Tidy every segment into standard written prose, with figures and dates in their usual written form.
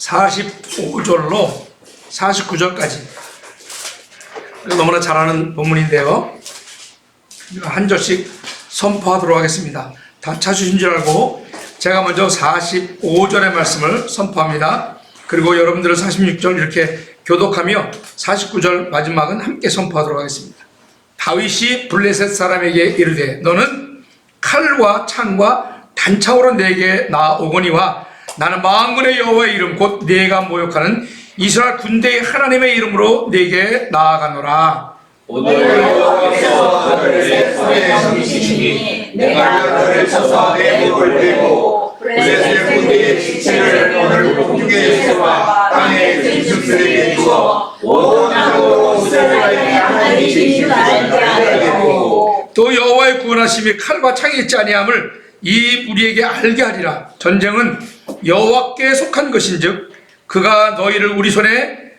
45절로 49절까지 너무나 잘 아는 본문인데요. 한 절씩 선포하도록 하겠습니다. 다 찾으신 줄 알고 제가 먼저 45절의 말씀을 선포합니다. 그리고 여러분들은 46절 이렇게 교독하며 49절 마지막은 함께 선포하도록 하겠습니다. 다윗이 블레셋 사람에게 이르되 너는 칼과 창과 단창으로 내게 나오거니와 나는 만군의 여호와의 이름 곧 네가 모욕하는 이스라엘 군대의 하나님의 이름으로 네게 나아가노라. 오늘 여호와께서 너를 내 손에 넘기시니 내가 너를 쳐서 내 목을 베고 블레셋 군대의 시체를 오늘 공중에 세워 땅에 짐승들에게 주어 온 땅으로 이스라엘의 하나님이신 줄을 알게 하고 또 여호와의 구원하심이 칼과 창이 있지 아니함을 이 무리에게 알게 하리라. 전쟁은 여호와께 속한 것인즉 그가 너희를 우리 손에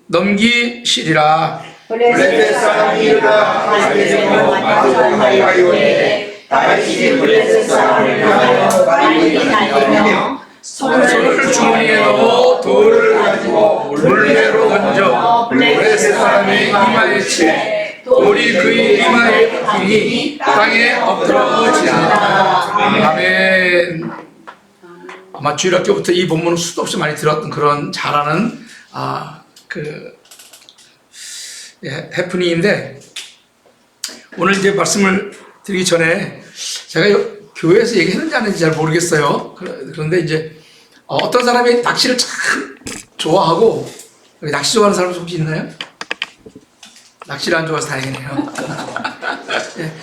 넘기시리라. 블레셋 사람이 일어나 블레셋을 마주하여 다윗이 블레셋 사람을 향하여 많이 날리며 손을 주머니에 넣어 돌을 가지고 물레로 던져 블레셋 사람의 이마에 치매 돌이 그의 이마에 박히니 땅에 엎드러지니라. 아멘. 아마 주일학교부터 이 본문을 수도 없이 많이 들었던 그런 잘 아는 해프닝인데, 오늘 이제 말씀을 드리기 전에 제가 교회에서 얘기했는지 안 했는지 잘 모르겠어요. 그런데 이제 어떤 사람이 낚시를 참 좋아하고, 낚시 좋아하는 사람 혹시 있나요? 낚시를 안 좋아해서 다행이네요. 예,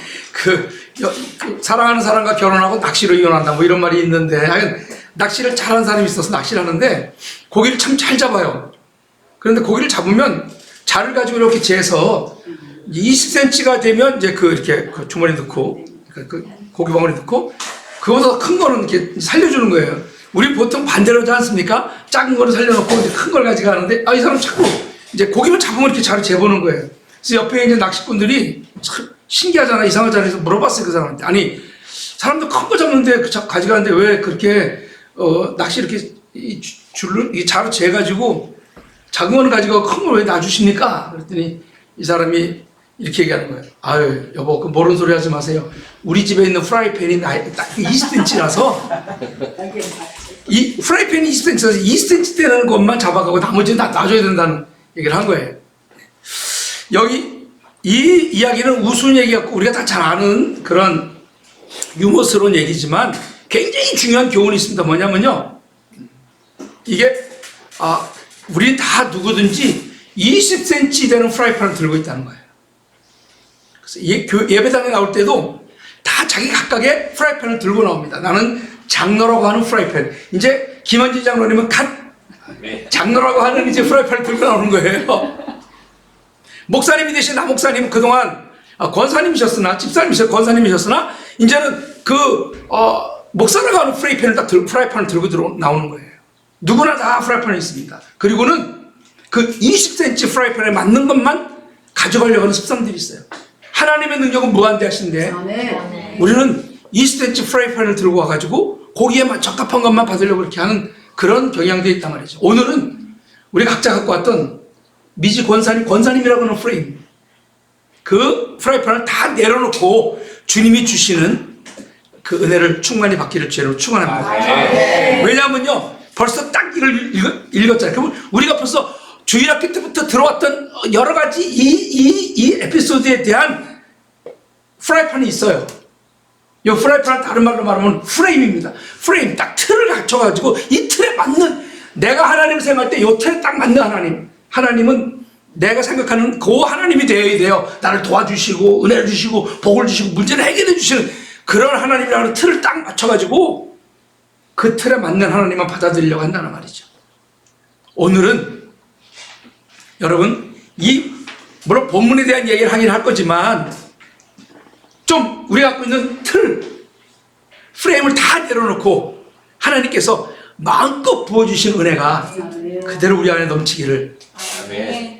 사랑하는 사람과 결혼하고 낚시로 이혼한다 뭐 이런 말이 있는데, 하여간 낚시를 잘하는 사람이 있어서 낚시를 하는데 고기를 참 잘 잡아요. 그런데 고기를 잡으면 자를 가지고 이렇게 재서 20cm가 되면 이제 이렇게 주머니 넣고 고기 방울에 넣고, 그거보다 큰 거는 이렇게 살려주는 거예요. 우리 보통 반대로 하지 않습니까? 작은 거를 살려놓고 이제 큰 걸 가져가는데, 이 사람 자꾸 이제 고기만 잡으면 이렇게 자를 재보는 거예요. 그래서 옆에 있는 낚시꾼들이 참 신기하잖아, 이상하잖아 해서 물어봤어요, 그 사람한테. 아니, 사람도 큰 거 잡는데 가져가는데 왜 그렇게 낚시 이렇게 줄을 자로 재가지고 작은 거는 가지고 큰 걸 왜 놔주십니까? 그랬더니 이 사람이 이렇게 얘기하는 거예요. 아유, 여보, 그 모르는 소리 하지 마세요. 우리 집에 있는 프라이팬이 딱 20cm라서 이 프라이팬이 20cm라서 20cm 되는 것만 잡아가고 나머지는 다 놔줘야 된다는 얘기를 한 거예요. 여기 이 이야기는 우스운 얘기 같고 우리가 다 잘 아는 그런 유머스러운 얘기지만 굉장히 중요한 교훈이 있습니다. 뭐냐면요, 이게 우리 다 누구든지 20cm 되는 프라이팬을 들고 있다는 거예요. 그래서 예배당에 나올 때도 다 자기 각각의 프라이팬을 들고 나옵니다. 나는 장로라고 하는 프라이팬. 이제 김한진 장로님은 장로라고 하는 이제 프라이팬을 들고 나오는 거예요. 목사님이 되신 남목사님은 그동안 권사님이셨으나 권사님이셨으나 이제는 목사라고 하는 프라이팬을 들고 나오는 거예요. 누구나 다 프라이팬이 있습니다. 그리고는 그 20cm 프라이팬에 맞는 것만 가져가려고 하는 습성들이 있어요. 하나님의 능력은 무한대하신데 우리는 20cm 프라이팬을 들고 와가지고 고기에 적합한 것만 받으려고 이렇게 하는 그런 경향들이 있단 말이죠. 오늘은 우리 각자 갖고 왔던 미지 권사님이라고 하는 프레임, 그 프라이팬을 다 내려놓고 주님이 주시는 그 은혜를 충만히 받기를 주로 축원합니다. 왜냐하면요, 벌써 딱 이걸 읽었잖아요. 그러면 우리가 벌써 주일학교 때부터 들어왔던 여러 가지 이 에피소드에 대한 프라이팬이 있어요. 이 프라이팬은 다른 말로 말하면 프레임입니다. 프레임, 딱 틀을 갖춰가지고 이 틀에 맞는, 내가 하나님을 생각할 때 이 틀에 딱 맞는 하나님은 내가 생각하는 그 하나님이 되어야 돼요. 나를 도와주시고 은혜를 주시고 복을 주시고 문제를 해결해 주시는 그런 하나님이라는 틀을 딱 맞춰가지고 그 틀에 맞는 하나님만 받아들이려고 한다는 말이죠. 오늘은 여러분, 물론 본문에 대한 얘기를 하긴 할 거지만 좀 우리가 갖고 있는 프레임을 다 내려놓고 하나님께서 마음껏 부어주신 은혜가 그대로 우리 안에 넘치기를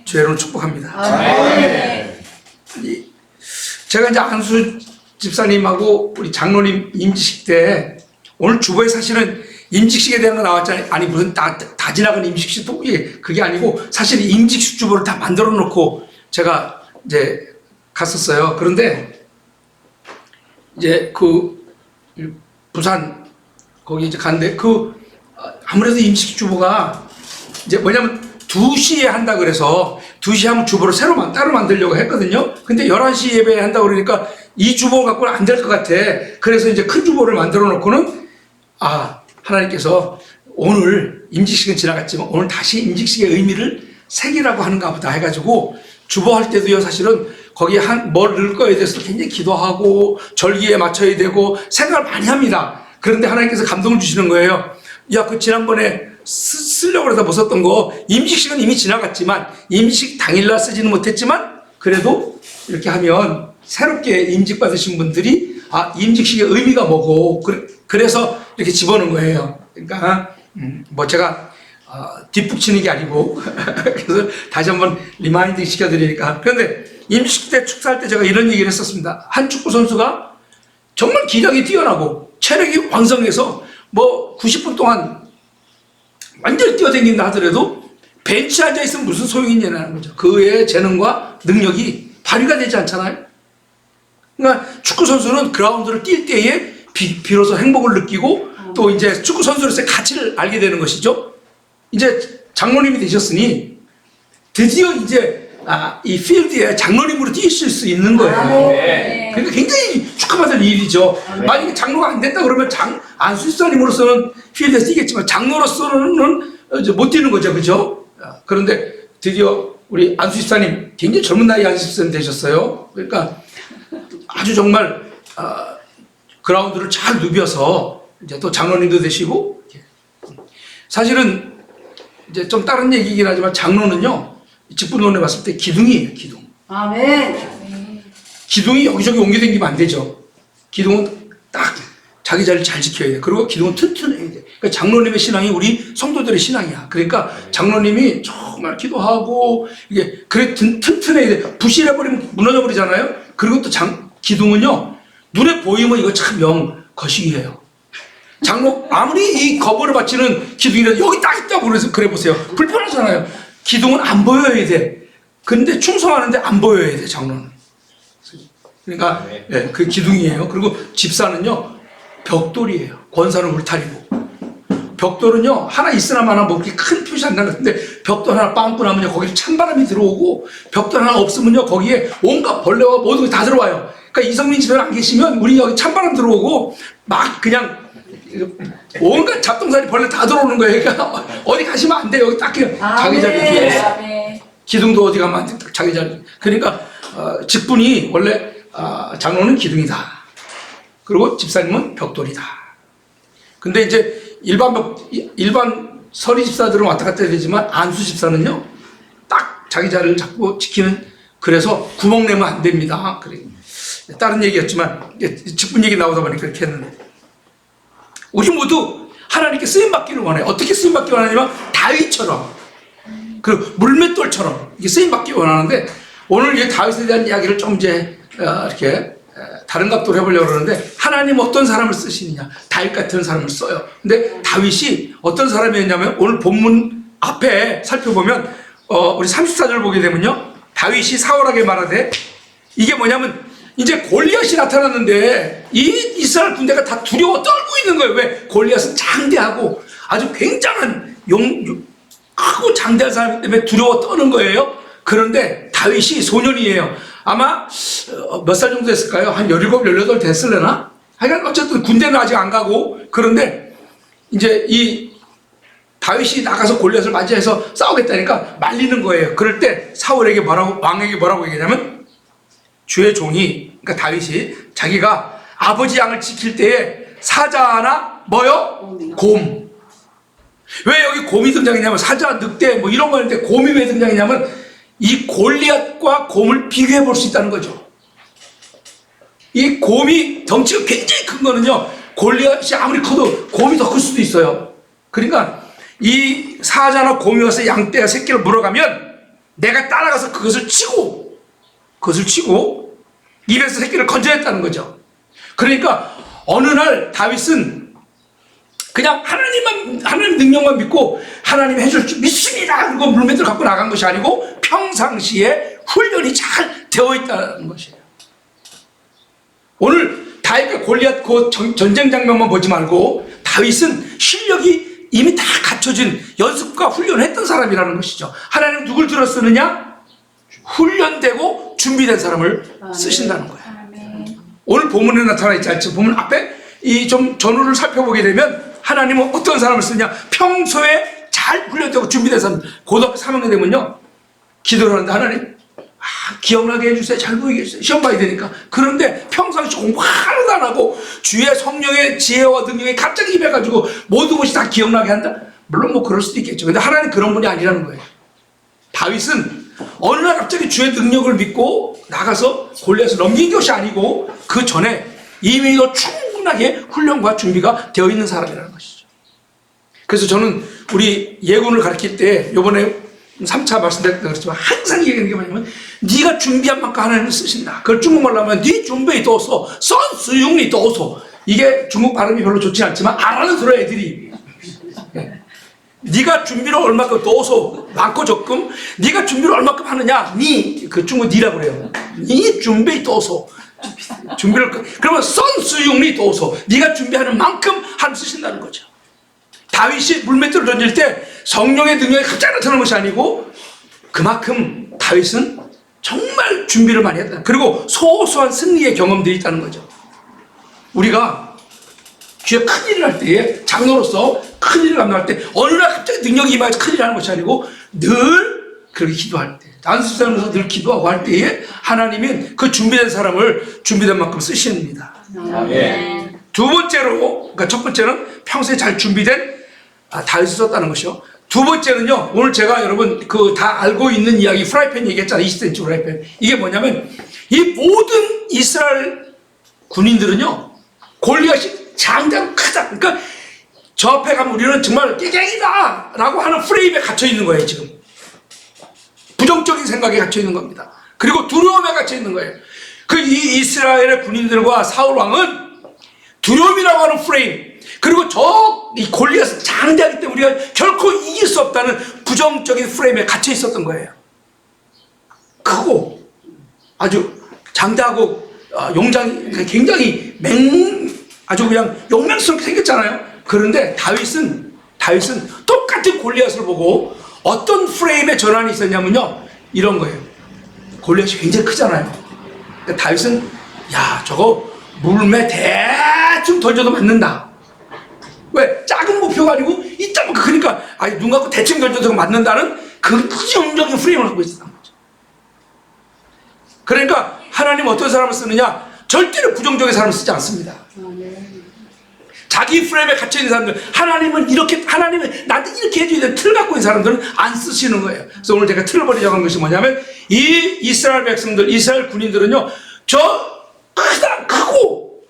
주의 이름으로 축복합니다. 제가 이제 안수 집사님하고 우리 장로님 임지식 때 오늘 주보에 사실은 임직식에 대한 거 나왔잖아요. 아니 무슨 다 지나간 임직식도 그게 아니고 사실 임직식 주보를 다 만들어 놓고 제가 이제 갔었어요. 그런데 이제 그 부산 거기 이제 갔는데 아무래도 임직식 주보가 이제 뭐냐면 2시에 한다 그래서 2시에 하면 주보를 따로 만들려고 했거든요. 근데 11시 예배에 한다고 그러니까 이 주보 갖고는 안 될 것 같아. 그래서 이제 큰 주보를 만들어 놓고는 하나님께서 오늘 임직식은 지나갔지만 오늘 다시 임직식의 의미를 새기라고 하는가 보다 해가지고 주보할 때도요 사실은 거기에 뭘 넣을 거에 대해서 굉장히 기도하고 절기에 맞춰야 되고 생각을 많이 합니다. 그런데 하나님께서 감동을 주시는 거예요. 야, 그 지난번에 쓰려고 그러다 못 썼던 거 임직식은 이미 지나갔지만 임직 당일날 쓰지는 못했지만 그래도 이렇게 하면 새롭게 임직 받으신 분들이 임직식의 의미가 뭐고 그래서 이렇게 집어넣은 거예요. 그러니까 뭐 제가 뒷북치는 게 아니고 그래서 다시 한번 리마인드 시켜드리니까. 그런데 임직식 때 축사할 때 제가 이런 얘기를 했었습니다. 한 축구 선수가 정말 기량이 뛰어나고 체력이 왕성해서 뭐 90분 동안 완전히 뛰어다닌다 하더라도 벤치에 앉아있으면 무슨 소용이 있냐는 거죠. 그의 재능과 능력이 발휘가 되지 않잖아요. 그러니까 축구 선수는 그라운드를 뛸 때에 비로소 행복을 느끼고 또 이제 축구 선수로서의 가치를 알게 되는 것이죠. 이제 장로님이 되셨으니 드디어 이제 이 필드에 장로님으로 뛰실 수 있는 거예요. 네. 그러니까 굉장히 축하받을 일이죠. 만약에 장로가 안 됐다 그러면 안수집사님으로서는 필드에서 뛰겠지만 장로로서는 이제 못 뛰는 거죠, 그죠? 그런데 드디어 우리 안수집사님 굉장히 젊은 나이에 안수집사님 되셨어요. 그러니까 아주 정말 그라운드를 잘 누벼서 이제 또 장로님도 되시고 사실은 이제 좀 다른 얘기긴 하지만 장로는요 직분론에 봤을 때 기둥이에요, 기둥. 아멘. 기둥이 여기저기 옮겨다니면 안 되죠. 기둥은 딱 자기 자리를 잘 지켜야 돼. 그리고 기둥은 튼튼해야 돼. 그러니까 장로님의 신앙이 우리 성도들의 신앙이야. 그러니까 장로님이 정말 기도하고 이게 그래 튼튼해야 돼. 부실해버리면 무너져버리잖아요. 그리고 또 기둥은요 눈에 보이면 이거 참 거시기해요. 장로 아무리 이 거부를 바치는 기둥이라도 여기 딱 있다고 그래 보세요. 불편하잖아요. 기둥은 안 보여야 돼. 근데 충성하는데 안 보여야 돼, 장로는. 그러니까 네, 그 기둥이에요. 그리고 집사는요 벽돌이에요. 권사는 울타리고. 벽돌은요 하나 있으나 마나 뭐 그렇게 큰 표시 안 나는데 벽돌 하나 빵꾸 나면요 거기에 찬바람이 들어오고 벽돌 하나 없으면요 거기에 온갖 벌레와 모든 게 다 들어와요. 그러니까 이성민 집에 안 계시면 우리 여기 찬바람 들어오고 막 그냥 온갖 잡동사니 벌레 다 들어오는 거예요. 그러니까 어디 가시면 안 돼요. 여기 딱 자기 자리 뒤에. 기둥도 어디 가면 안 돼. 자기 자리. 그러니까 직분이 원래 장로는 기둥이다. 그리고 집사님은 벽돌이다. 근데 이제 일반 서리 집사들은 왔다 갔다 해야 되지만 안수 집사는요 딱 자기 자리를 잡고 지키는. 그래서 구멍 내면 안 됩니다. 그래. 다른 얘기였지만 직분 얘기 나오다 보니까 그렇게 했는데 우리 모두 하나님께 쓰임받기를 원해요. 어떻게 쓰임받기 원하냐면 다윗처럼 그리고 물맷돌처럼 이게 쓰임받기 원하는데 오늘 이 다윗에 대한 이야기를 좀 이제 이렇게 다른 각도로 해보려고 그러는데 하나님 어떤 사람을 쓰시느냐. 다윗 같은 사람을 써요. 근데 다윗이 어떤 사람이었냐면 오늘 본문 앞에 살펴보면 우리 34절 보게 되면요 다윗이 사울에게 말하되 이게 뭐냐면 이제 골리앗이 나타났는데 이 이스라엘 군대가 다 두려워 떨고 있는 거예요. 왜? 골리앗은 장대하고 아주 굉장한 크고 장대한 사람이기 때문에 두려워 떠는 거예요. 그런데 다윗이 소년이에요. 아마 몇 살 정도 됐을까요? 한 17, 18 됐을래나? 하여간 어쨌든 군대는 아직 안 가고. 그런데 이제 이 다윗이 나가서 골리앗을 맞이해서 싸우겠다니까 말리는 거예요. 그럴 때 사울에게 왕에게 뭐라고 얘기하냐면 주의 종이, 그러니까 다윗이 자기가 아버지 양을 지킬 때에 사자 하나 뭐요? 곰. 왜 여기 곰이 등장했냐면 사자, 늑대 뭐 이런 거 하는데 곰이 왜 등장했냐면 이 골리앗과 곰을 비교해 볼 수 있다는 거죠. 이 곰이 덩치가 굉장히 큰 거는요 골리앗이 아무리 커도 곰이 더 클 수도 있어요. 그러니까 이 사자나 곰이 와서 양떼와 새끼를 물어가면 내가 따라가서 그것을 치고 입에서 새끼를 건져냈다는 거죠. 그러니까 어느 날 다윗은 그냥 하나님 능력만 믿고 하나님 해줄 줄 믿습니다. 그리고 물맷을 갖고 나간 것이 아니고 평상시에 훈련이 잘 되어 있다는 것이에요. 오늘 다윗과 골리앗 그 전쟁 장면만 보지 말고 다윗은 실력이 이미 다 갖춰진 연습과 훈련을 했던 사람이라는 것이죠. 하나님 누굴 들어 쓰느냐? 훈련되고 준비된 사람을 쓰신다는 거예요. 오늘 본문에 나타나 있지 않죠? 본문 앞에 이 좀 전후를 살펴보게 되면 하나님은 어떤 사람을 쓰냐? 평소에 잘 훈련되고 준비된 사람. 고등학교 3학년 되면요 기도를 하는데 하나님 기억나게 해주세요. 잘 보이게 해주세요. 시험 봐야 되니까. 그런데 평상시 공부 하나도 안 하고 주의 성령의 지혜와 능력이 갑자기 임해가지고 모든 것이 다 기억나게 한다? 물론 뭐 그럴 수도 있겠죠. 근데 하나님 그런 분이 아니라는 거예요. 다윗은 어느 날 갑자기 주의 능력을 믿고 나가서 골리앗을 넘긴 것이 아니고 그 전에 이미 충분하게 훈련과 준비가 되어 있는 사람이라는 것이죠. 그래서 저는 우리 예군을 가르칠 때 요번에 3차 말씀드렸던 그렇지만 항상 얘기하는 게 뭐냐면 네가 준비한 만큼 하나님을 쓰신다. 그걸 중국말로 하면 네 준비에 떠서 선수용리 떠서 이게 중국 발음이 별로 좋지 않지만 알아는 들어 애들이 네가 준비를 얼마큼 떠서 많고 적금 네가 준비를 얼마큼 하느냐 그 중국 니라고 그래요. 네 준비에 떠서 준비를 그러면 선수용리 떠서 네가 준비하는 만큼 하나님 쓰신다는 거죠. 다윗이 물맷돌을 던질 때 성령의 능력이 갑자기 나타나는 것이 아니고 그만큼 다윗은 정말 준비를 많이 했다. 그리고 소소한 승리의 경험들이 있다는 거죠. 우리가 뒤에 큰일을 할 때에 장로로서 큰일을 감당할 때 어느 날 갑자기 능력이 임하여서 큰일을 하는 것이 아니고 늘 그렇게 기도할 때 단수장으로서 늘 기도하고 할 때에 하나님은 그 준비된 사람을 준비된 만큼 쓰십니다. 두 번째로 그러니까 첫 번째는 평소에 잘 준비된 다윗을 썼다는 것이요. 두 번째는요, 오늘 제가 여러분 그 다 알고 있는 이야기 프라이팬 얘기했잖아요. 20cm 프라이팬. 이게 뭐냐면 이 모든 이스라엘 군인들은요 골리앗이 장대로 크다. 그러니까 저 앞에 가면 우리는 정말 깨갱이다 라고 하는 프레임에 갇혀 있는 거예요. 지금 부정적인 생각에 갇혀 있는 겁니다. 그리고 두려움에 갇혀 있는 거예요. 그 이 이스라엘의 군인들과 사울 왕은 두려움이라고 하는 프레임, 그리고 이 골리앗은 장대하기 때문에 우리가 결코 이길 수 없다는 부정적인 프레임에 갇혀 있었던 거예요. 크고 아주 장대하고 용장이 굉장히 아주 그냥 용맹스럽게 생겼잖아요. 그런데 다윗은 똑같은 골리앗을 보고 어떤 프레임의 전환이 있었냐면요, 이런 거예요. 골리앗이 굉장히 크잖아요. 그러니까 다윗은 저거 물매 대충 던져도 맞는다. 왜? 작은 목표가 아니고 이따만 그러니까 눈 감고 대충 던져도 맞는다는 그 부정적인 프레임을 갖고 있었던 거죠. 그러니까 하나님 어떤 사람을 쓰느냐? 절대로 부정적인 사람을 쓰지 않습니다. 자기 프레임에 갇혀있는 사람들, 하나님은 나한테 이렇게 해줘야 되는 틀 갖고 있는 사람들은 안 쓰시는 거예요. 그래서 오늘 제가 틀을 버리자고 한 것이 뭐냐면 이 이스라엘 백성들, 이스라엘 군인들은요 크고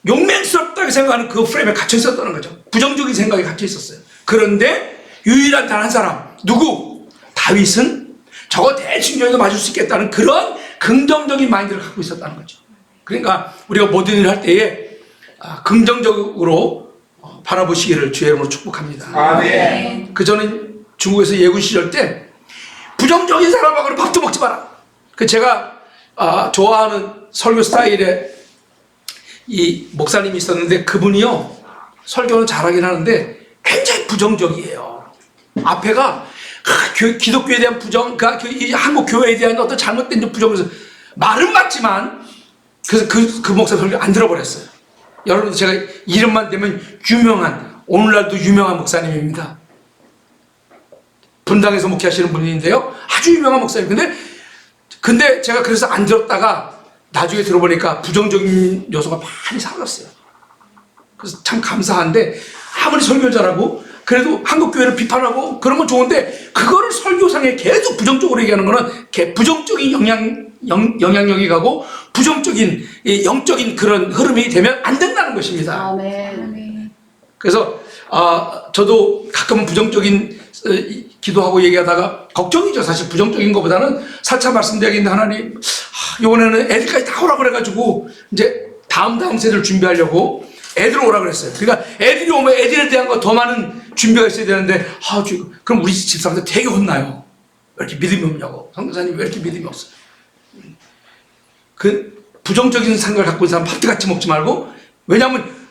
용맹스럽다고 생각하는 그 프레임에 갇혀 있었다는 거죠. 부정적인 생각에 갇혀 있었어요. 그런데 유일한 단 한 사람, 누구? 다윗은 저거 대충 정도 맞을 수 있겠다는 그런 긍정적인 마인드를 갖고 있었다는 거죠. 그러니까 우리가 모든 일을 할 때에 긍정적으로 바라보시기를 주의 이름으로 축복합니다. 아멘. 저는 중국에서 예군 시절 때 부정적인 사람하고는 밥도 먹지 마라. 제가 좋아하는 설교 스타일의 이 목사님이 있었는데 그분이요 설교는 잘하긴 하는데 굉장히 부정적이에요. 앞에가 기독교에 대한 부정, 한국 교회에 대한 어떤 잘못된 부정에서 말은 맞지만 그래서 그 목사 설교 안 들어버렸어요. 여러분 제가 이름만 대면 오늘날도 유명한 목사님입니다. 분당에서 목회하시는 분인데요, 아주 유명한 목사님. 근데 제가 그래서 안 들었다가 나중에 들어보니까 부정적인 요소가 많이 사라졌어요. 그래서 참 감사한데 아무리 설교를 잘하고 그래도 한국교회를 비판하고 그런 건 좋은데 그거를 설교상에 계속 부정적으로 얘기하는 거는 부정적인 영향력이 가고 부정적인 영적인 그런 흐름이 되면 안 된다는 것입니다. 아멘. 그래서 저도 가끔은 부정적인 기도하고 얘기하다가 걱정이죠. 사실 부정적인 것보다는 4차 말씀드리겠는데 하나님 이번에는 애들까지 다 오라 그래가지고 이제 다음 세대를 준비하려고 애들 오라 그랬어요. 그러니까 애들이 오면 애들에 대한 거 더 많은 준비가 있어야 되는데, 그럼 우리 집 사람들 되게 혼나요. 왜 이렇게 믿음이 없냐고. 성교사님 왜 이렇게 믿음이 없어요? 그 부정적인 생각을 갖고 있는 사람 밥도 같이 먹지 말고, 왜냐하면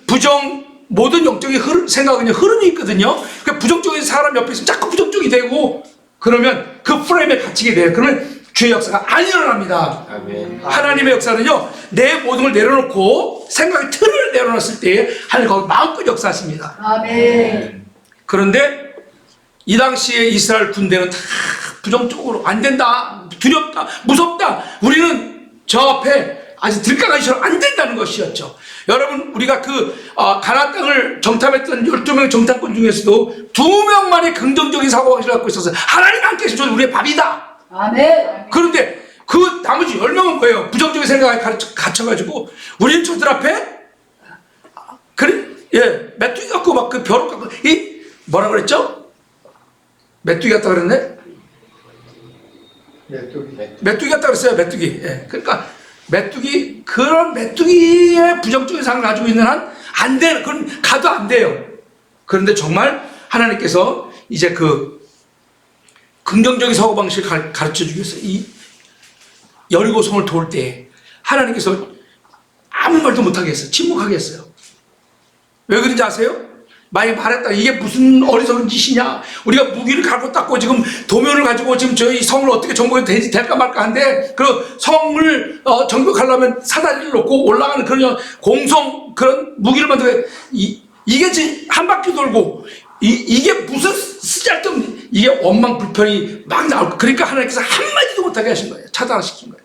모든 영적인 생각은 흐름이 있거든요. 그 부정적인 사람 옆에 있으면 자꾸 부정적이 되고, 그러면 그 프레임에 갇히게 돼요. 그러면 주의 역사가 안 일어납니다. 아멘. 하나님의 역사는요, 내 모든 걸 내려놓고 생각의 틀을 내려놨을 때 하나님 거기 마음껏 역사하십니다. 아멘. 그런데 이 당시에 이스라엘 군대는 다 부정적으로 안 된다, 두렵다, 무섭다, 우리는 저 앞에 아직 들까가기 싫어, 안 된다는 것이었죠. 여러분, 우리가 가나안 땅을 정탐했던 12명의 정탐꾼 중에서도 2명만의 긍정적인 사고방식을 갖고 있어서 하나님 함께 해주셔서 우리의 밥이다. 아멘. 그런데 그 나머지 10명은 뭐예요? 부정적인 생각에 갇혀가지고 우리는 저들 앞에 메뚜기 갖고 막 그 벼룩 갖고 뭐라 그랬죠? 메뚜기 같다 그랬네? 메뚜기 같다 그랬어요. 메뚜기. 예. 그러니까 그런 메뚜기의 부정적인 생각을 가지고 있는 한 안 되는, 그건 가도 안 돼요. 그런데 정말 하나님께서 이제 그 긍정적인 사고방식을 가르쳐 주기 위해서 이 여리고성을 도울 때 하나님께서 아무 말도 못하게 했어요. 침묵하게 했어요. 왜 그런지 아세요? 많이 말했다. 이게 무슨 어리석은 짓이냐. 우리가 무기를 갈고 닦고 지금 도면을 가지고 지금 저희 성을 어떻게 정복이 될까 말까 한데, 그 성을 정복하려면 사다리를 놓고 올라가는 그런 그런 무기를 만들어. 이게 지금 한 바퀴 돌고 이게 무슨 쓰잘데없는, 이게 원망 불편이 막 나올, 그러니까 하나님께서 한마디도 못하게 하신 거예요. 차단시킨 거예요.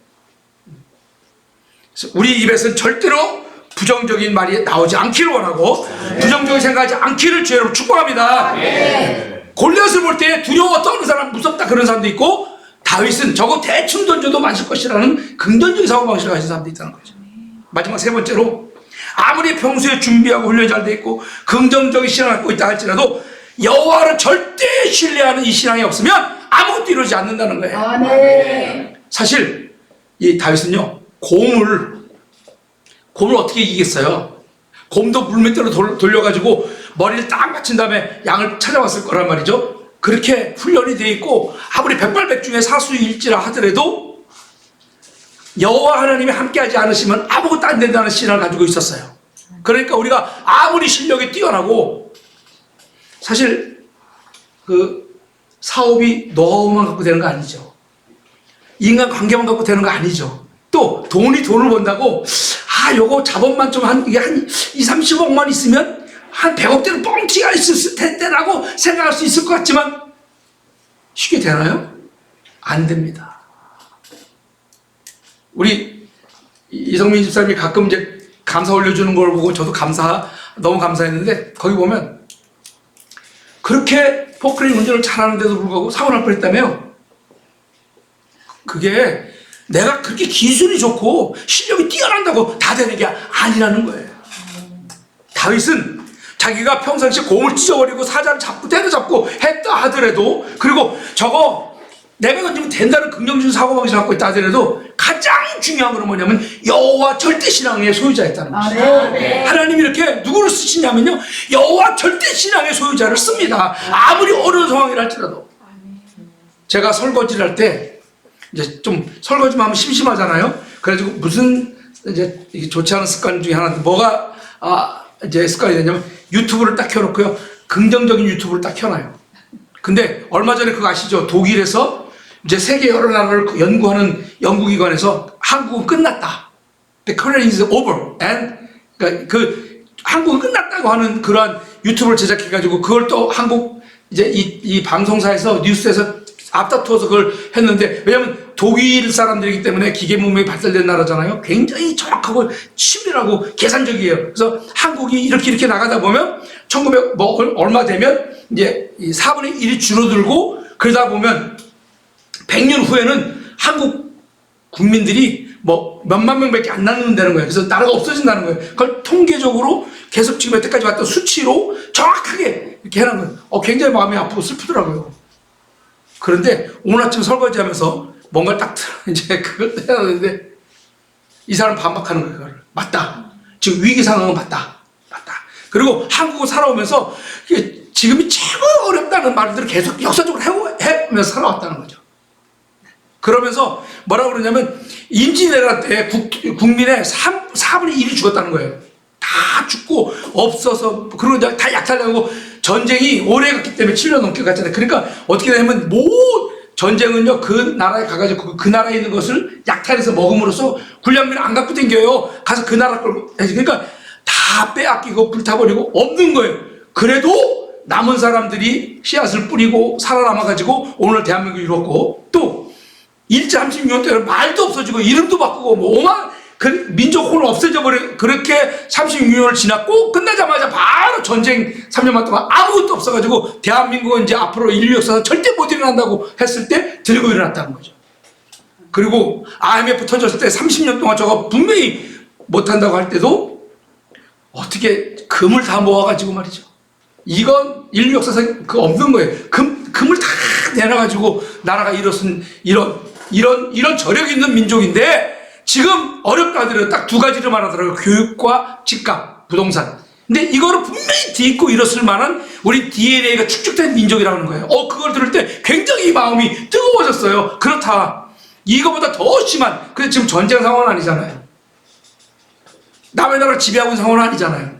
그래서 우리 입에서는 절대로 부정적인 말이 나오지 않기를 원하고, 부정적인 생각하지 않기를 주여로 축복합니다. 골리앗을 볼 때 두려워 떠는 사람, 무섭다 그런 사람도 있고, 다윗은 저거 대충 던져도 맞을 것이라는 긍정적인 사고방식을 가진 사람도 있다는 거죠. 마지막 세 번째로, 아무리 평소에 준비하고 훈련이 잘 돼 있고 긍정적인 신앙을 갖고 있다 할지라도 여호와를 절대 신뢰하는 이 신앙이 없으면 아무것도 이루어지지 않는다는 거예요. 아멘. 사실 이 다윗은요, 곰을 어떻게 이기겠어요? 곰도 물밑으로 돌려가지고 머리를 딱 맞춘 다음에 양을 찾아왔을 거란 말이죠. 그렇게 훈련이 돼 있고, 아무리 백발백중의 사수일지라 하더라도 여호와 하나님이 함께하지 않으시면 아무것도 안 된다는 신앙을 가지고 있었어요. 그러니까 우리가 아무리 실력이 뛰어나고, 사실 그 사업이 노하우만 갖고 되는 거 아니죠. 인간 관계만 갖고 되는 거 아니죠. 또 돈을 번다고 요거 자본만 좀 이게 한 20-30억만 있으면 한 100억대는 뻥튀기가 있을 텐데라고 생각할 수 있을 것 같지만 쉽게 되나요? 안 됩니다. 우리 이성민 집사님이 가끔 이제 감사 올려주는 걸 보고 저도 너무 감사했는데, 거기 보면 그렇게 포크레인 운전을 잘하는데도 불구하고 사고 날 뻔했다며요. 그게 내가 그렇게 기술이 좋고 실력이 뛰어난다고 다 되는 게 아니라는 거예요. 다윗은 자기가 평상시에 곰을 찢어버리고 사자를 잡고 때려잡고 했다 하더라도, 그리고 저거 내가 던지면 된다는 긍정적인 사고방식을 갖고 있다 하더라도 가장 중요한 건 뭐냐면 여호와 절대신앙의 소유자였다는 것이죠. 하나님이 이렇게 누구를 쓰시냐면요, 여호와 절대신앙의 소유자를 씁니다. 아무리 어려운 상황이라 할지라도. 제가 설거지를 할 때 이제 좀 설거지만 하면 심심하잖아요. 그래가지고 무슨 이제 좋지 않은 습관 중에 하나인데, 뭐가 이제 습관이 되냐면 유튜브를 딱 켜놓고요, 긍정적인 유튜브를 딱 켜놔요. 근데 얼마 전에 그거 아시죠? 독일에서 이제 세계 여러 나라를 연구하는 연구기관에서 한국은 끝났다. The Korean is over. And 그러니까 한국은 끝났다고 하는 그러한 유튜브를 제작해가지고 그걸 또 한국 이제 이 방송사에서 뉴스에서 앞다투어서 그걸 했는데, 왜냐면 독일 사람들이기 때문에 기계 문명이 발달된 나라잖아요. 굉장히 정확하고 치밀하고 계산적이에요. 그래서 한국이 이렇게 나가다 보면 1900 얼마 되면 이제 4분의 1이 줄어들고, 그러다 보면 100년 후에는 한국 국민들이 뭐 몇만 명밖에 안 남는다는 거예요. 그래서 나라가 없어진다는 거예요. 그걸 통계적으로 계속 지금 여태까지 왔던 수치로 정확하게 이렇게 해놓은 거예요. 굉장히 마음이 아프고 슬프더라고요. 그런데 오늘 아침 설거지 하면서 뭔가 딱 이제 그걸 해놨는데, 이 사람 반박하는 거예요. 그걸. 맞다. 지금 위기 상황은 맞다. 그리고 한국을 살아오면서 지금이 최고 어렵다는 말들을 계속 역사적으로 해오면서 살아왔다는 거죠. 그러면서 뭐라고 그러냐면 임진왜란 때 국민의 4분의 1이 죽었다는 거예요. 다 죽고 없어서 그리고 다 약탈당하고 전쟁이 오래 갔기 때문에 7년 넘게 갔잖아요. 그러니까 어떻게 되냐면 전쟁은요 그 나라에 가가지고 그 나라에 있는 것을 약탈해서 먹음으로써 군량민을 안 갖고 댕겨요. 가서 그 나라 걸 해야지. 그러니까 다 빼앗기고 불타버리고 없는 거예요. 그래도 남은 사람들이 씨앗을 뿌리고 살아남아가지고 오늘 대한민국을 이뤘고 또 일제 36년 때는 말도 없어지고 이름도 바꾸고 뭐 오만 그 민족혼을 없애져버려. 그렇게 36년을 지났고 끝나자마자 바로 전쟁 3년만 동안 아무것도 없어가지고 대한민국은 이제 앞으로 인류 역사에서 절대 못 일어난다고 했을 때 들고 일어났다는 거죠. 그리고 IMF 터졌을 때 30년 동안 저거 분명히 못한다고 할 때도 어떻게 금을 다 모아가지고 말이죠. 이건 인류 역사상 그 없는 거예요. 금을 다 내놔가지고 나라가 일어선 이런 저력 있는 민족인데 지금 어렵다 하더라도 딱 두 가지를 말하더라고요. 교육과 집값, 부동산. 근데 이거를 분명히 딛고 일었을 만한 우리 DNA가 축적된 민족이라는 거예요. 그걸 들을 때 굉장히 마음이 뜨거워졌어요. 그렇다. 이거보다 더 심한, 근데 지금 전쟁 상황은 아니잖아요. 남의 나라를 지배하고 있는 상황은 아니잖아요.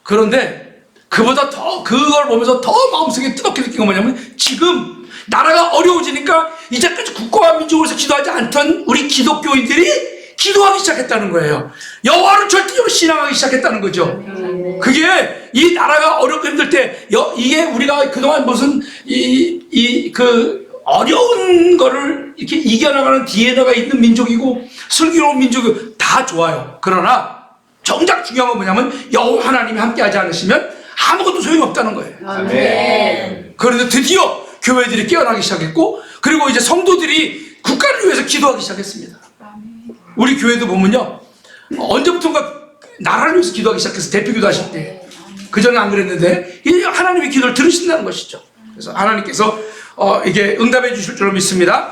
그런데 그보다 더 그걸 보면서 더 마음속에 뜨겁게 느낀 건 뭐냐면 지금 나라가 어려워지니까 이제까지 국가와 민족으로서 기도하지 않던 우리 기독교인들이 기도하기 시작했다는 거예요. 여호와를 절대적으로 신앙하기 시작했다는 거죠. 그게 이 나라가 어렵고 힘들 때 이게 우리가 그동안 무슨 그 어려운 거를 이렇게 이겨나가는 DNA가 있는 민족이고 슬기로운 민족이 다 좋아요. 그러나 정작 중요한 건 뭐냐면 여호와 하나님이 함께하지 않으시면 아무것도 소용이 없다는 거예요. 아멘. 그런데 드디어 교회들이 깨어나기 시작했고 그리고 이제 성도들이 국가를 위해서 기도하기 시작했습니다. 우리 교회도 보면요 언제부턴가 나라를 위해서 기도하기 시작해서 대표기도 하실 때 그전에 안 그랬는데 하나님의 기도를 들으신다는 것이죠. 그래서 하나님께서 이게 응답해 주실 줄로 믿습니다.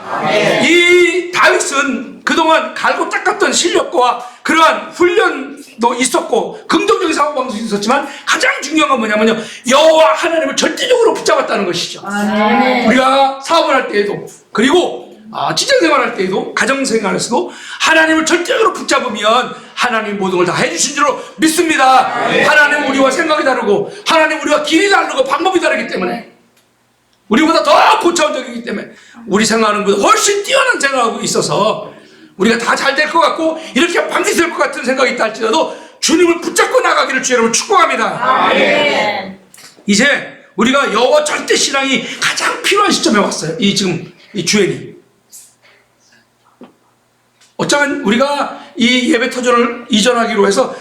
이 다윗은 그동안 갈고 닦았던 실력과 그러한 훈련도 있었고 긍정적인 사고방식도 있었지만 가장 중요한 건 뭐냐면요 여호와 하나님을 절대적으로 붙잡았다는 것이죠. 아멘. 우리가 사업을 할 때에도 그리고 직장생활 할 때에도 가정생활에서도 하나님을 절대적으로 붙잡으면 하나님 모든 걸 다 해주신 줄로 믿습니다. 하나님 우리와 생각이 다르고 하나님 우리와 길이 다르고 방법이 다르기 때문에 우리보다 더 고차원적이기 때문에 우리 생각하는 것보다 훨씬 뛰어난 생각하고 있어서 우리가 다 잘 될 것 같고 이렇게 반드시 될 것 같은 생각이 있다 할지라도 주님을 붙잡고 나가기를 주의 이름으로 축복합니다. 아멘. 이제 우리가 여호와 절대 신앙이 가장 필요한 시점에 왔어요. 지금 이 주행이 어쩌면 우리가 이 예배 터전을 이전하기로 해서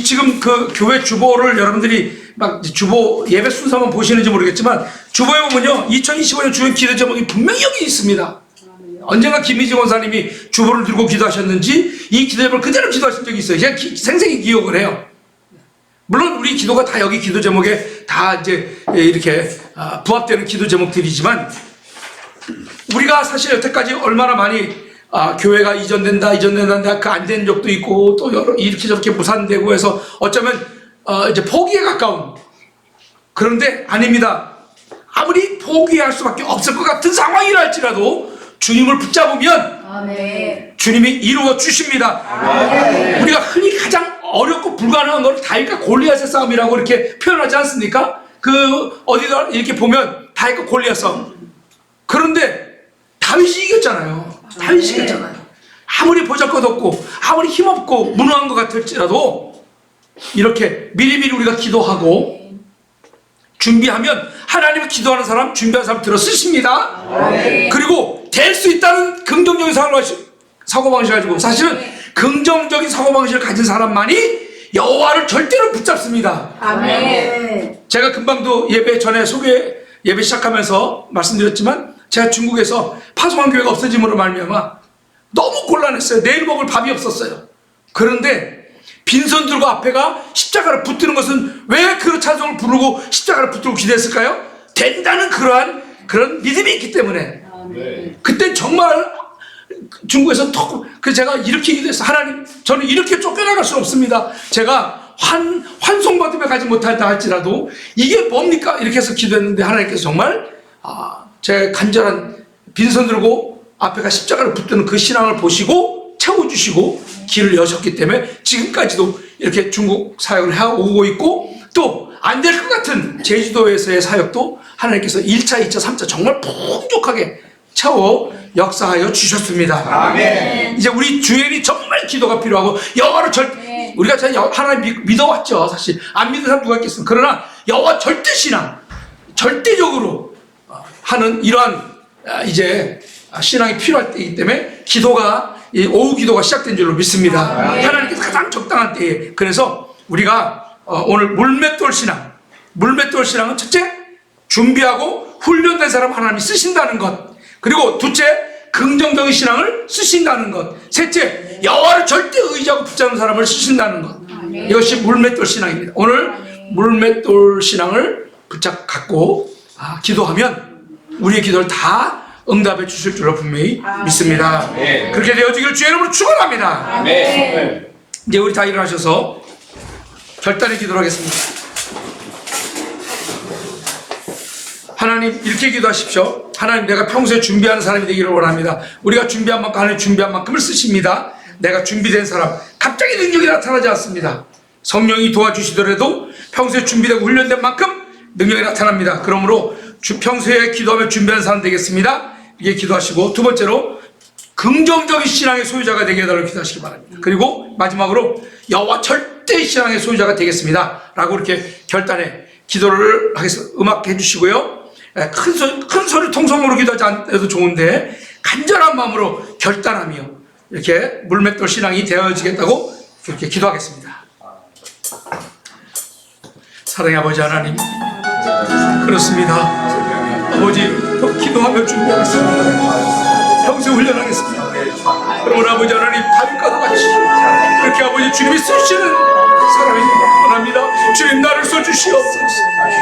지금 그 교회 주보를 여러분들이 막 주보 예배 순서만 보시는지 모르겠지만 주보에 보면요 2025년 주행 기도 제목이 분명히 여기 있습니다. 언젠가 김희지 원사님이 주보를 들고 기도하셨는지 이 기도 제목을 그대로 기도하신 적이 있어요. 제가 생생히 기억을 해요. 물론 우리 기도가 다 여기 기도 제목에 다 이제 이렇게 부합되는 기도 제목들이지만 우리가 사실 여태까지 얼마나 많이 교회가 이전된다 그 안 된 적도 있고 또 이렇게 저렇게 무산되고 해서 어쩌면 이제 포기에 가까운 그런데 아닙니다. 아무리 포기할 수밖에 없을 것 같은 상황이라 할지라도 주님을 붙잡으면 아멘. 주님이 이루어 주십니다. 아멘. 우리가 흔히 가장 어렵고 불가능한 걸 다윗과 골리앗의 싸움이라고 이렇게 표현하지 않습니까? 그 어디다 이렇게 보면 다윗과 골리앗 싸움. 그런데 다윗이 이겼잖아요. 다윗이 이겼잖아요. 아무리 보잘것없고 아무리 힘없고 무능한 것 같을지라도 이렇게 미리미리 우리가 기도하고 준비하면 하나님을 기도하는 사람 준비한 사람 들어 쓰십니다. 그리고 될 수 있다는 긍정적인 사고방식을 가지고 사실은 긍정적인 사고방식을 가진 사람만이 여호와를 절대로 붙잡습니다. 아멘. 제가 금방도 예배 전에 예배 시작하면서 말씀드렸지만 제가 중국에서 파송한 교회가 없어짐으로 말미암아 너무 곤란했어요. 내일 먹을 밥이 없었어요. 그런데 빈손 들고 앞에가 십자가를 붙드는 것은 왜 그 찬송을 부르고 십자가를 붙들고 기도했을까요? 된다는 그런 믿음이 있기 때문에. 그때 정말 중국에서 그래서 제가 이렇게 기도했어요. 하나님 저는 이렇게 쫓겨나갈 수 없습니다. 제가 환송받으며 가지 못한다 할지라도 이게 뭡니까? 이렇게 해서 기도했는데 하나님께서 정말 제 간절한 빈손 들고 앞에가 십자가를 붙드는 그 신앙을 보시고 채워주시고 길을 여셨기 때문에 지금까지도 이렇게 중국 사역을 해오고 있고, 또 안 될 것 같은 제주도에서의 사역도 하나님께서 1차, 2차, 3차 정말 풍족하게 채워 역사하여 주셨습니다. 아멘. 이제 우리 주일이 정말 기도가 필요하고 여호와를 우리가 하나님 믿어왔죠. 사실 안 믿는 사람 누가 있겠습니까? 그러나 여호와 절대 신앙, 절대적으로 하는 이러한 이제 신앙이 필요할 때이기 때문에 기도가 오후 기도가 시작된 줄로 믿습니다. 하나님께서 가장 적당한 때에. 그래서 우리가 오늘 물맷돌 신앙은 첫째, 준비하고 훈련된 사람 하나님이 쓰신다는 것. 그리고 둘째, 긍정적인 신앙을 쓰신다는 것. 셋째, 여호와를 절대 의지하고 붙잡는 사람을 쓰신다는 것. 이것이 물맷돌 신앙입니다. 오늘 물맷돌 신앙을 갖고 기도하면 우리의 기도를 다 응답해 주실 줄로 분명히 믿습니다. 그렇게 되어지기를 주의 이름으로 축원합니다. 이제 우리 다 일어나셔서 결단의 기도를 하겠습니다. 하나님, 이렇게 기도하십시오. 하나님, 내가 평소에 준비하는 사람이 되기를 원합니다. 우리가 준비한 만큼, 하나님 준비한 만큼을 쓰십니다. 내가 준비된 사람, 갑자기 능력이 나타나지 않습니다. 성령이 도와주시더라도 평소에 준비되고 훈련된 만큼 능력이 나타납니다. 그러므로 평소에 기도하며 준비한 사람 되겠습니다. 이게 기도하시고, 두 번째로 긍정적인 신앙의 소유자가 되게 해달라고 기도하시기 바랍니다. 그리고 마지막으로 여호와 절대 신앙의 소유자가 되겠습니다 라고 이렇게 결단의 기도를 하겠습니다. 음악 해주시고요. 큰 소리 통성으로 기도하지 않아도 좋은데 간절한 마음으로 결단하며 이렇게 물맷돌 신앙이 되어지겠다고 그렇게 기도하겠습니다. 사랑의 아버지 하나님, 그렇습니다. 아버지, 기도하며 준비하겠습니다. 평소 훈련하겠습니다. 그러므로 아버지 하나님, 다윗과도 같이 그렇게 아버지 주님이 쓰시는 사람이 원합니다. 주님, 나를 써주시옵소서.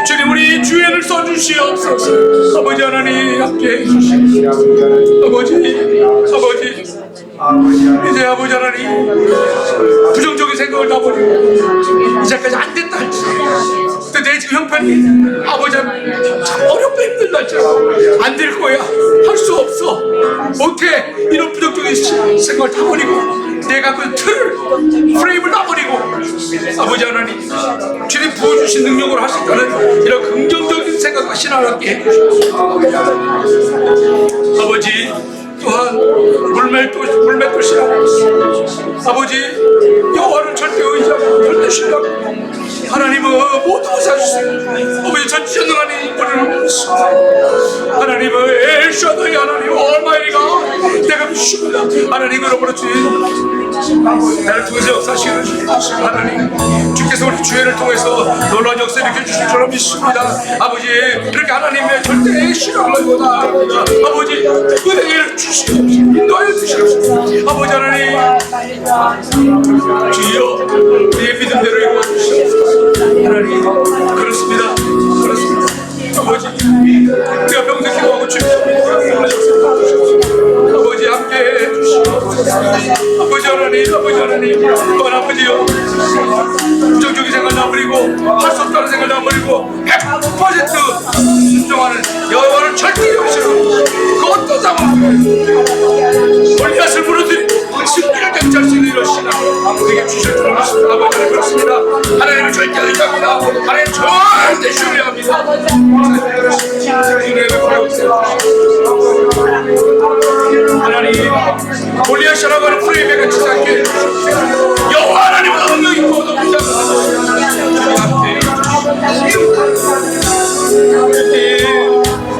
주님, 우리 주연을 써주시옵소서. 아버지 하나님, 함께 해주시옵소서. 아버지, 이제 아버지 하나님, 부정적인 생각을 다 버리고 이제까지 안 됐다 할지라도, 내 지금 형편이 아버지 참 어렵고 힘들다 할지라도 안 될 거야, 할 수 없어, 못해, 이런 부정적인 생각을 다 버리고 내가 그 틀을, 프레임을 다 버리고 아버지 하나님, 주님 부어주신 능력으로 할 수 있다는 이런 긍정적인 생각과 신앙을 함께 해주시옵소서. 아버지, 또한 물맷돌 신앙, 아버지, 여호와를 절대 의지하고 절대 신뢰하고 하나님은 모든 것을 하셨습니다. 아버지, 전지전능한 인권을 믿습니다. 하나님은 엘샤다이 하나님, 얼마이가 내가 믿습니다. 하나님, 그러므로 주님, 나를 통해서 역사하시는 하나님, 주께서 우리 주회를 통해서 놀라운 역사를 일으켜주실 줄 믿습니다. 아버지, 이렇게 하나님의 절대 신앙을 원합니다. 아버지, 은혜를 주시옵소서. 인도하여 주시옵소서. 아버지 하나님, 주여, 우리의 믿음대로 이루어주시옵소서. 하나님, 그렇습니다. 아버지, 우리가 평생 기도하고 아버지, 함께 해주시옵소서. 아버지 하나님, 또한 아버지요, 부정적인 생각 나버리고 할 수 없다는 생각 나버리고 100% 순종하는 여호와를 절대 여기시는 그 어떤 상황 골리앗을 무너뜨리고 승리를 쟁취할 수 있는 이런 신앙을 우리에게 주실 줄 믿습니다. 아버지, 그렇습니다. 하나님을 절대 의지합니다. 하나님 절대 신뢰합니다. 하나님, 골리앗이라고 하는 프레임에 갇히지 않게 해주십시오. 여호와 하나님은 능력 있고 높이지 않습니다.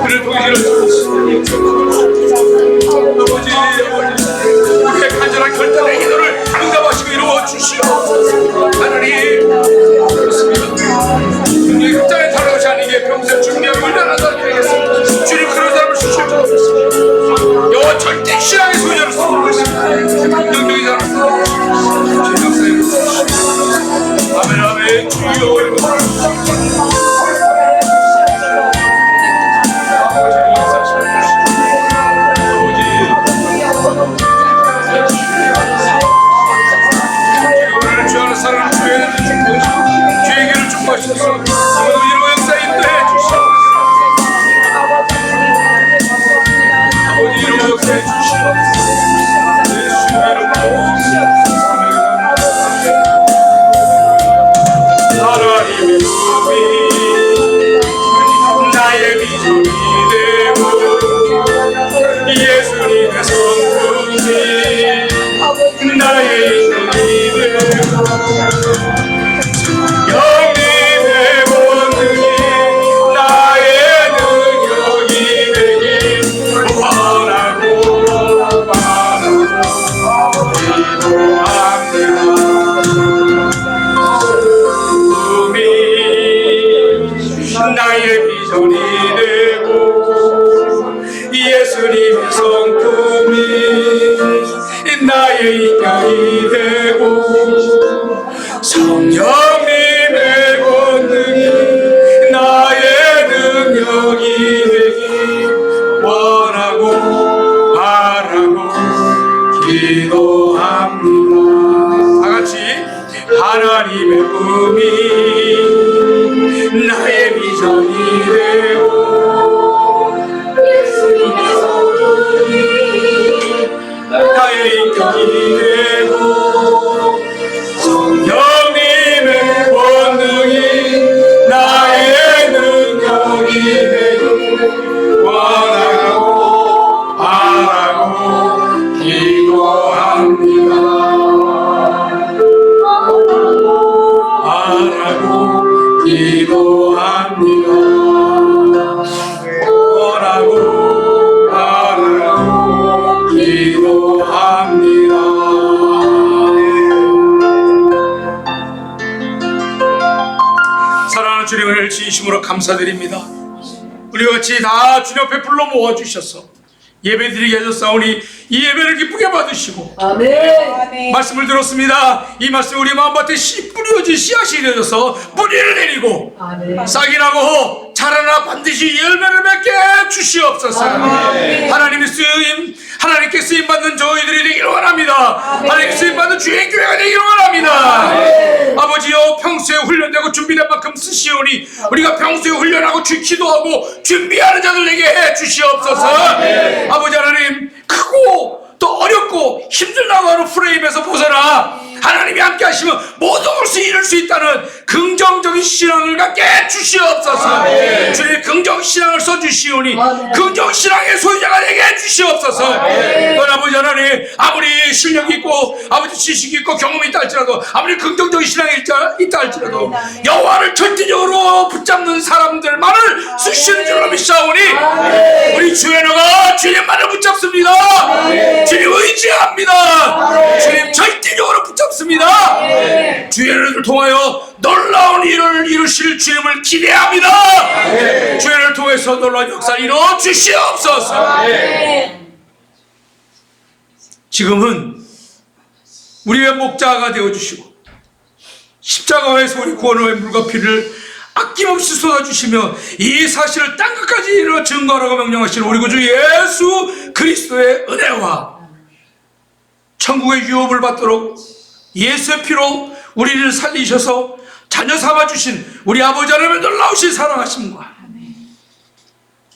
그를 통해 아버지, 우리의 간절한 결단의 기도를 응답하시고 이루어 주시옵소서. 하나님, 그렇습니다. 능력이 극장에 타는 것이 아니기에 평생 비전이 되고 예수님의 성품이 나의 인격이 되고 성령님의 권능이 나의 능력이 되기 원하고 바라고 기도합니다. 다같이 하나님의 꿈이 나의 비전이 되고 예수님의 성품이 나의 인격이 되고 성령님의 권능이 나의 능력이 되고 원하고 바라고 기도합니다. 바라고 기도합니다. 원하고 바라고 기도합니다. 사랑하는 주님을 진심으로 감사드립니다. 우리 같이 다 주님 앞에 불러 모아주셔서 예배드리게 하셨사오니 이 예배를 기쁘게 받으시고 아멘. 말씀을 들었습니다. 이 말씀 우리 마음밭에 씨 뿌려진 씨앗이 되어서 뿌리를 내리고 아멘. 싹이 나고 자라나 반드시 열매를 맺게 주시옵소서. 하나님의 쓰임, 하나님께 쓰임 받는 저희들이 되기를 원합니다. 하나님께 쓰임 받는 주의 교회가 되기를 원합니다. 아버지여, 평소에 훈련되고 준비된 만큼 쓰시오니 우리가 평소에 훈련하고 기도하고 준비하는 자들에게 해 주시옵소서. 아버지 하나님, 크고 또 어렵고 힘들다고 하는 프레임에서 벗어나 하나님이 함께 하시면 모든 것을 이룰 수 있다는 긍정적인 신앙을 갖게 주시옵소서. 주님 긍정 신앙을 써주시오니 긍정 신앙의 소유자가 되게 해주시옵소서. 또 아버지 하나님, 아무리 실력이 있고 아버지 지식이 있고 경험이 있다 할지라도 아무리 긍정적인 신앙이 있다 할지라도 여호와를 절대적으로 붙잡는 사람들만을 쓰시는 줄로 믿사오니 우리 주연어가 주님만을 붙잡습니다. 주님 의지합니다. 주님 절대적으로 붙잡습니다. 주연을 통하여 놀라운 일을 이루실 주님을 기대합니다. 주연을 통해서 놀라운 역사를 이루어 주시옵소서. 지금은 우리의 목자가 되어주시고 십자가에서 우리 구원의 물과 피를 아낌없이 쏟아주시며 이 사실을 땅끝까지 이루어 증거하라고 명령하시는 우리 구주 예수 그리스도의 은혜와 천국의 유업을 받도록 예수의 피로 우리를 살리셔서 자녀 삼아주신 우리 아버지 하나님의 놀라우신 사랑하심과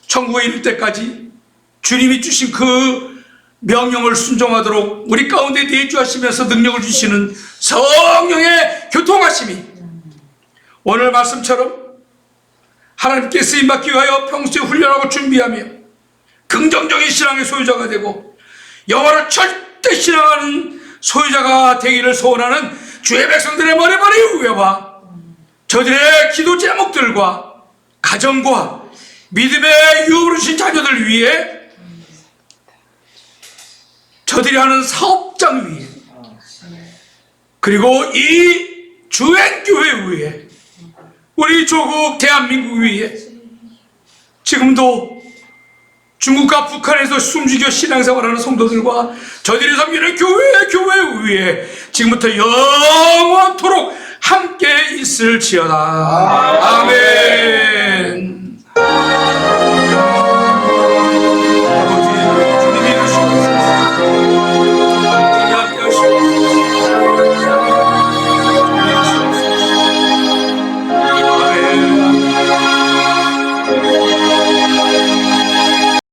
천국에 이를 때까지 주님이 주신 그 명령을 순종하도록 우리 가운데 내주하시면서 능력을 주시는 성령의 교통하심이 오늘 말씀처럼 하나님께 쓰임받기 위하여 평소에 훈련하고 준비하며 긍정적인 신앙의 소유자가 되고 여호와를 절대 신앙하는 소유자가 되기를 소원하는 주의 백성들의 머리머리 위에와 저들의 기도 제목들과 가정과 믿음의 유업을 주신 자녀들 위해 저들이 하는 사업장 위에 그리고 이 주행교회 위에 우리 조국 대한민국 위에 지금도 중국과 북한에서 숨죽여 신앙생활하는 성도들과 저들이 섬기는 교회 위에 지금부터 영원토록 함께 있을지어다. 아멘.